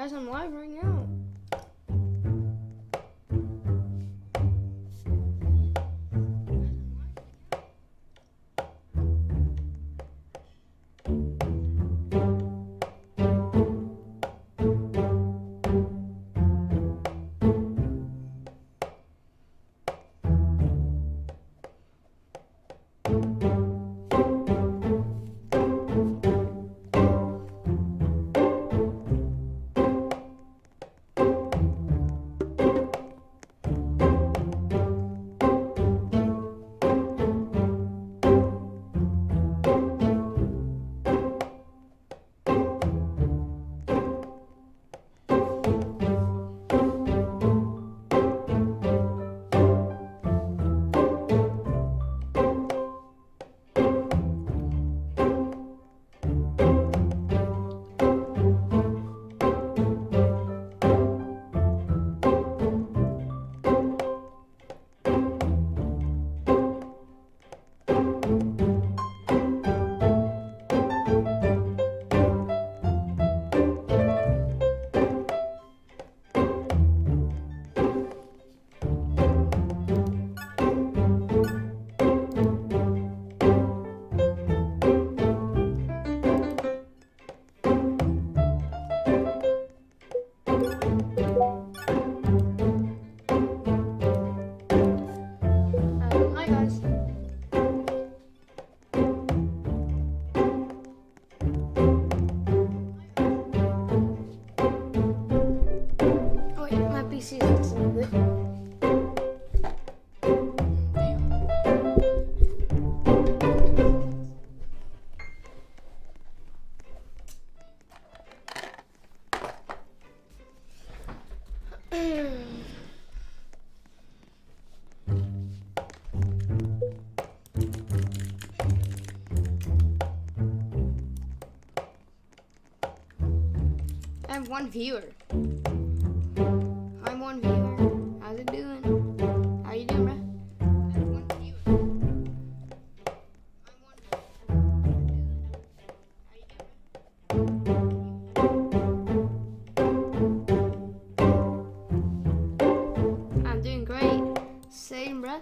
Guys, I'm live right now. Hi guys. Oh wait, my PC is listening to it. I have one viewer. I'm one viewer. How's it doing? How you doing, bruh? I have one viewer. I'm one viewer. How you doing, bruh? I'm doing great. Same, bruh.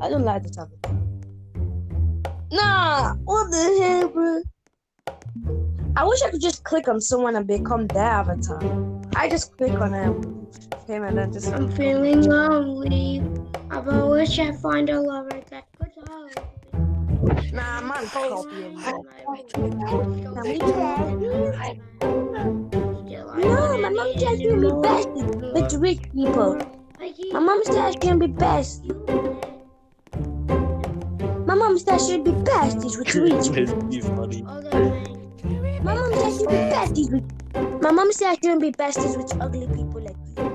I don't like this avatar. Nah, what the hell, bro? I wish I could just click on someone and become their avatar. I just click on him and then just. I'm feeling lonely. I wish I find a lover that could hold me. Nah, man, copying. Still, No, my mom said she would be best with rich people. My mom said she would be best. My mom said she'd be best with rich people. You funny. My mom said she'd be best with. My mom said she would be best with ugly people like you.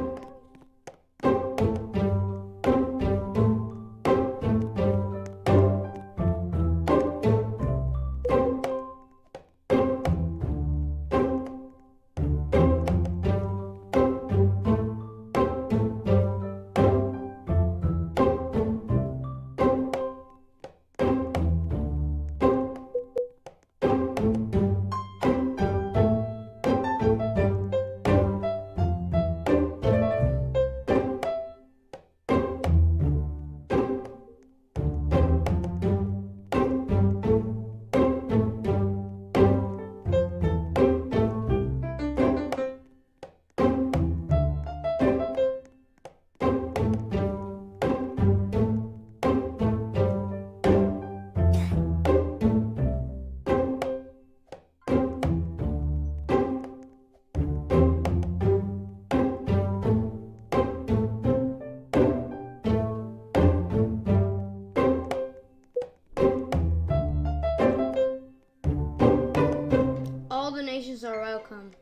All the nations are welcome.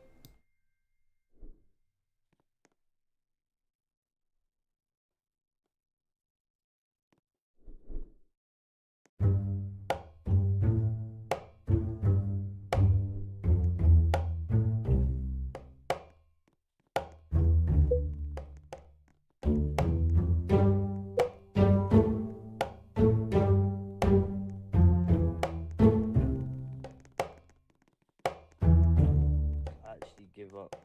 Actually give up.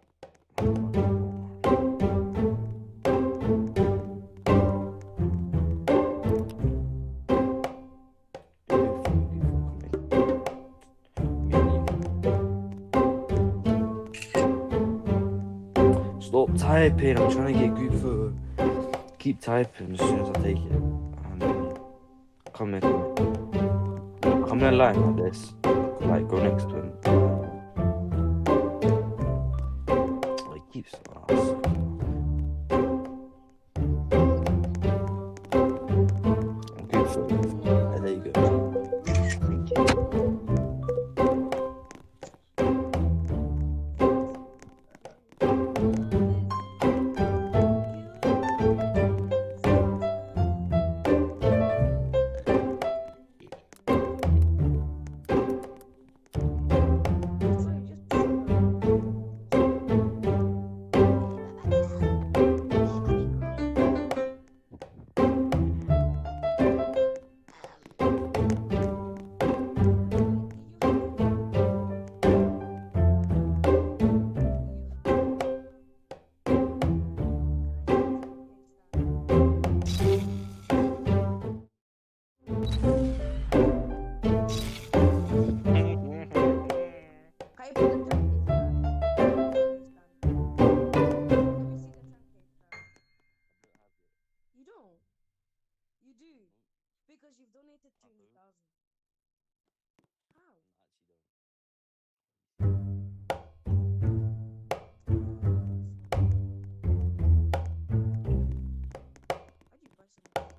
Stop typing, I'm trying to get good photo. Keep typing as soon as I take it. Come here. Come in line like this. Like go next to him. Like keeps good photo. There you go. Thank you. You don't. You do. Because you've donated 20,000. How? Why do you buy so much?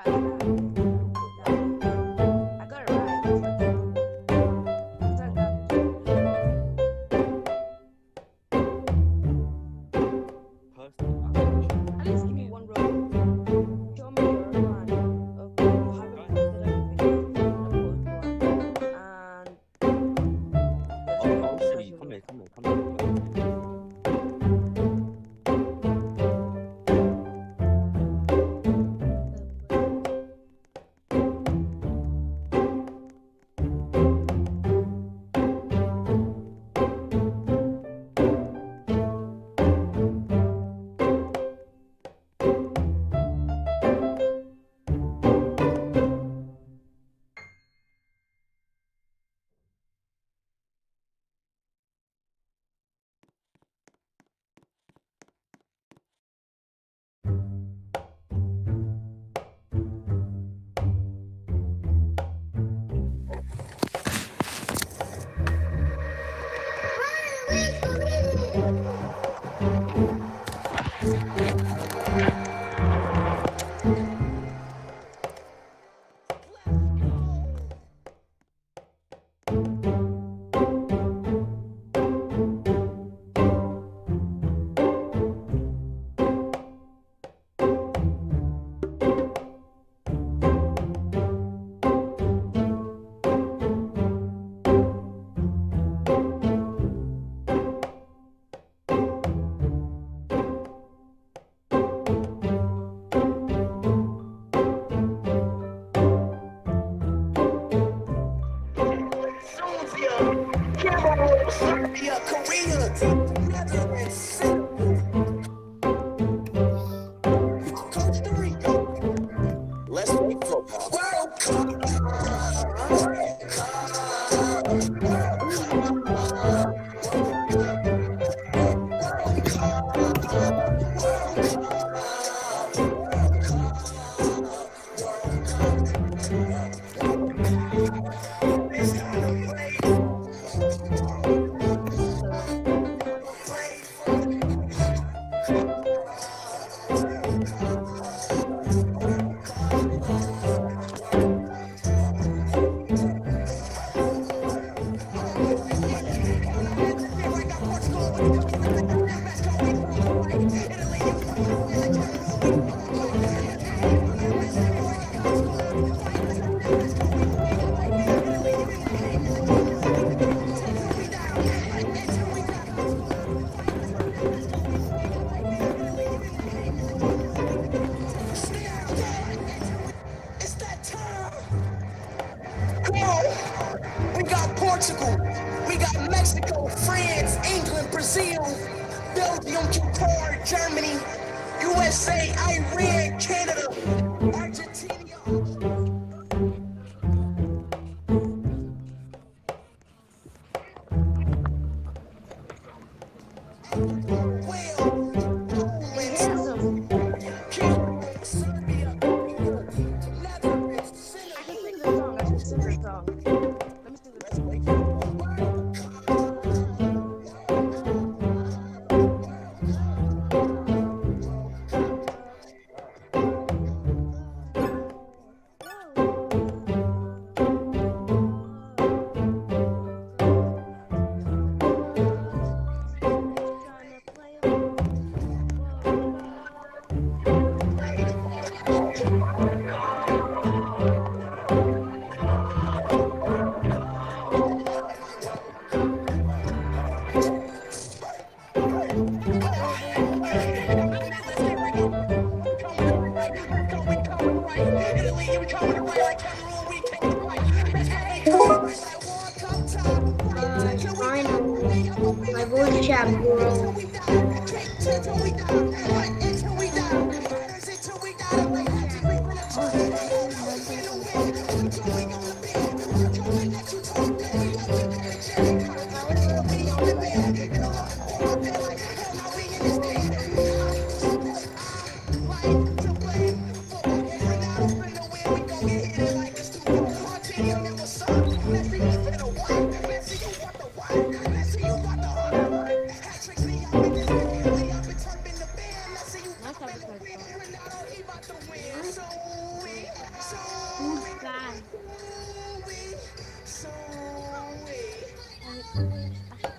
Yeah, I got it right. At least give me one row. Show me your plan of having posted everything in the post one. And I'll show you. Come here. Serbia, Korea, Netherlands, Costa Rica. Let's wait for World Cup. It's that time. Come on. We got Portugal. We got Mexico, France, England, Brazil, Belgium, Qatar, Germany, USA, Iran, Canada, Argentina. Finally, my voice chat grew. Who's guy?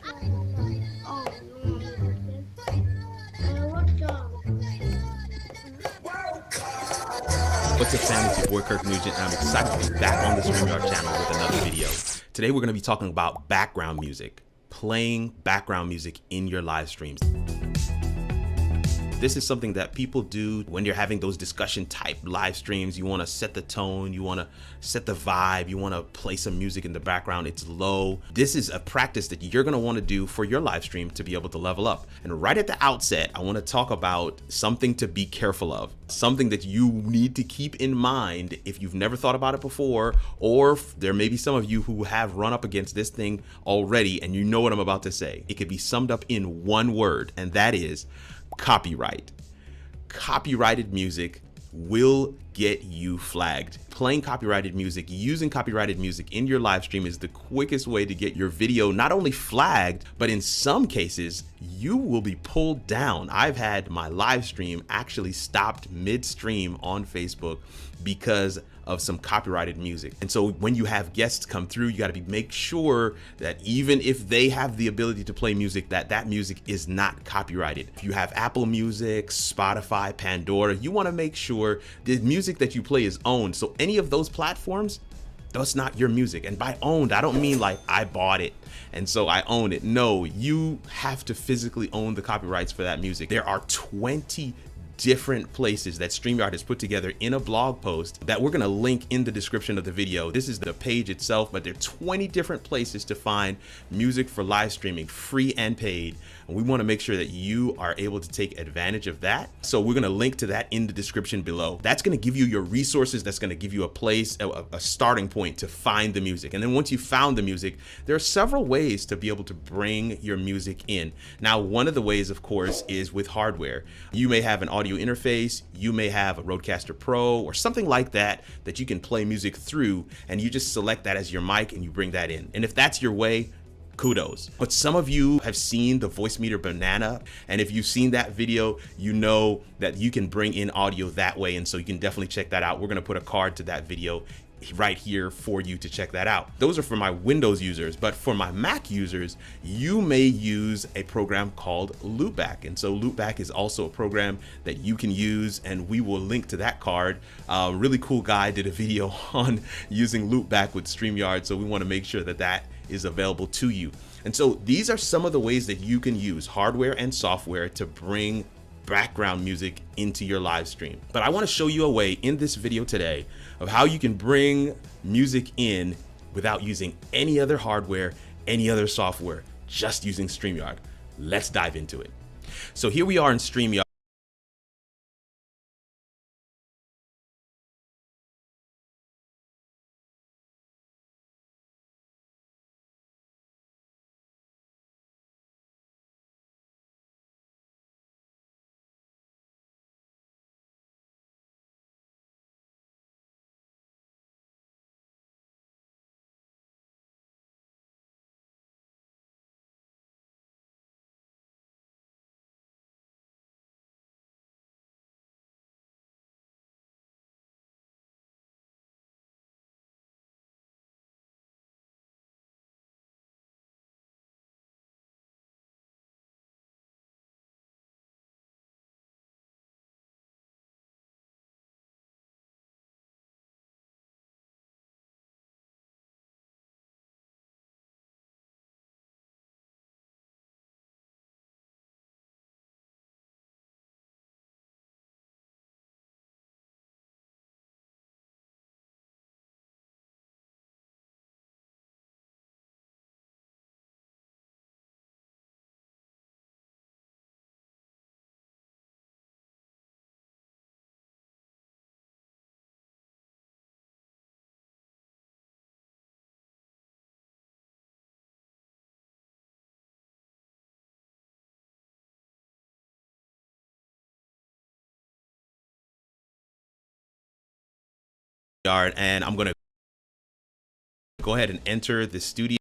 Oh, you want me to sing? What song? What's up, fam? It's your boy Kirk Nugent, and I'm excited to be back on the StreamYard channel with another video. Today we're going to be talking about background music, playing background music in your live streams. This is something that people do when you're having those discussion type live streams. You want to set the tone, you want to set the vibe, you want to play some music in the background. It's low. This is a practice that you're going to want to do for your live stream to be able to level up. And right at the outset, I want to talk about something to be careful of, something that you need to keep in mind if you've never thought about it before, or there may be some of you who have run up against this thing already and you know what I'm about to say. It could be summed up in one word, and that is copyright. Copyrighted music will get you flagged. Playing copyrighted music, using copyrighted music in your live stream is the quickest way to get your video not only flagged, but in some cases, you will be pulled down. I've had my live stream actually stopped midstream on Facebook because of some copyrighted music. And so when you have guests come through, you got to make sure that even if they have the ability to play music, that music is not copyrighted. If you have Apple Music, Spotify, Pandora, you want to make sure the music that you play is owned. So any of those platforms, that's not your music. And by owned, I don't mean like I bought it and so I own it. No, you have to physically own the copyrights for that music. There are 20 different places that StreamYard has put together in a blog post that we're going to link in the description of the video. This is the page itself, but there are 20 different places to find music for live streaming, free and paid. And we want to make sure that you are able to take advantage of that. So we're going to link to that in the description below. That's going to give you your resources. That's going to give you a place, a starting point to find the music. And then once you found the music, there are several ways to be able to bring your music in. Now, one of the ways, of course, is with hardware. You may have an audio interface, you may have a Rodecaster Pro or something like that that you can play music through, and you just select that as your mic and you bring that in. And if that's your way, kudos. But some of you have seen the Voicemeeter Banana, and if you've seen that video, you know that you can bring in audio that way, and so you can definitely check that out. We're gonna put a card to that video right here for you to check that out. Those are for my Windows users, but for my Mac users, you may use a program called Loopback. And so Loopback is also a program that you can use, and we will link to that card. Really cool guy did a video on using Loopback with StreamYard, so we want to make sure that that is available to you. And so these are some of the ways that you can use hardware and software to bring background music into your live stream. But I want to show you a way in this video today of how you can bring music in without using any other hardware, any other software, just using StreamYard. Let's dive into it. So here we are in StreamYard. And I'm going to go ahead and enter the studio.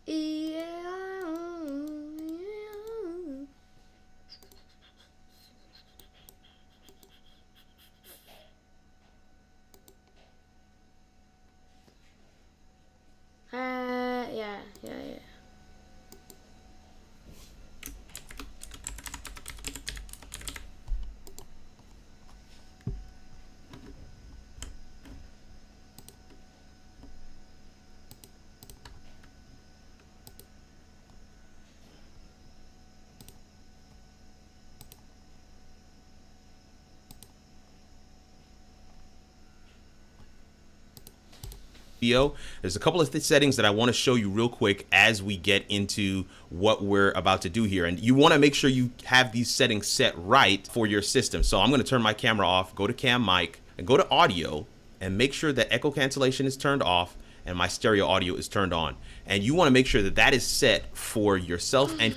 Yeah. There's a couple of settings that I want to show you real quick as we get into what we're about to do here. And you want to make sure you have these settings set right for your system. So I'm going to turn my camera off, go to cam mic, and go to audio, and make sure that echo cancellation is turned off and my stereo audio is turned on. And you want to make sure that that is set for yourself and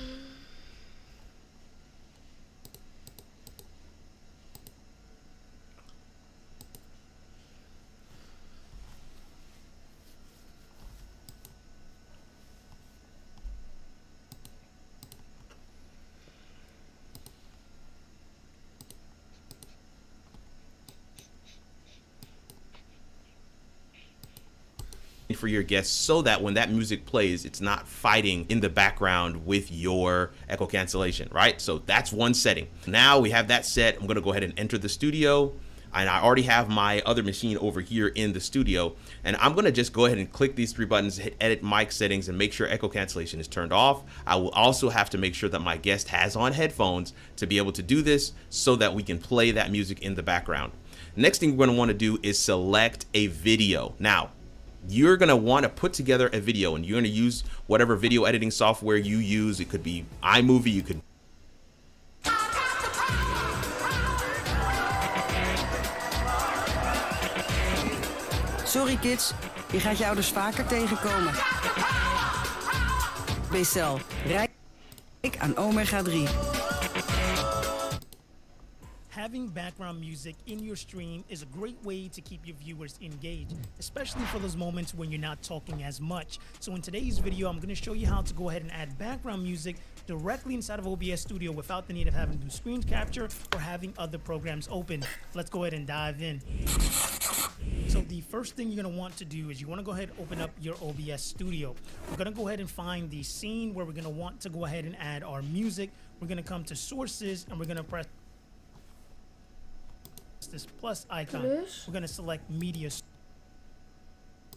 for your guests, so that when that music plays, it's not fighting in the background with your echo cancellation, right? So that's one setting. Now we have that set. I'm going to go ahead and enter the studio, and I already have my other machine over here in the studio, and I'm going to just go ahead and click these three buttons, hit edit mic settings, and make sure echo cancellation is turned off. I will also have to make sure that my guest has on headphones to be able to do this, so that we can play that music in the background. Next thing we're going to want to do is select a video. Now, you're going to want to put together a video, and you're going to use whatever video editing software you use. It could be iMovie, you could Sorry kids, je gaat je ouders vaker tegenkomen. BCL, rijk aan omega 3. Having background music in your stream is a great way to keep your viewers engaged, especially for those moments when you're not talking as much. So in today's video, I'm going to show you how to go ahead and add background music directly inside of OBS Studio without the need of having to do screen capture or having other programs open. Let's go ahead and dive in. So the first thing you're going to want to do is you want to go ahead and open up your OBS Studio. We're going to go ahead and find the scene where we're going to want to go ahead and add our music. We're going to come to sources, and we're going to press this plus icon. We're going to select media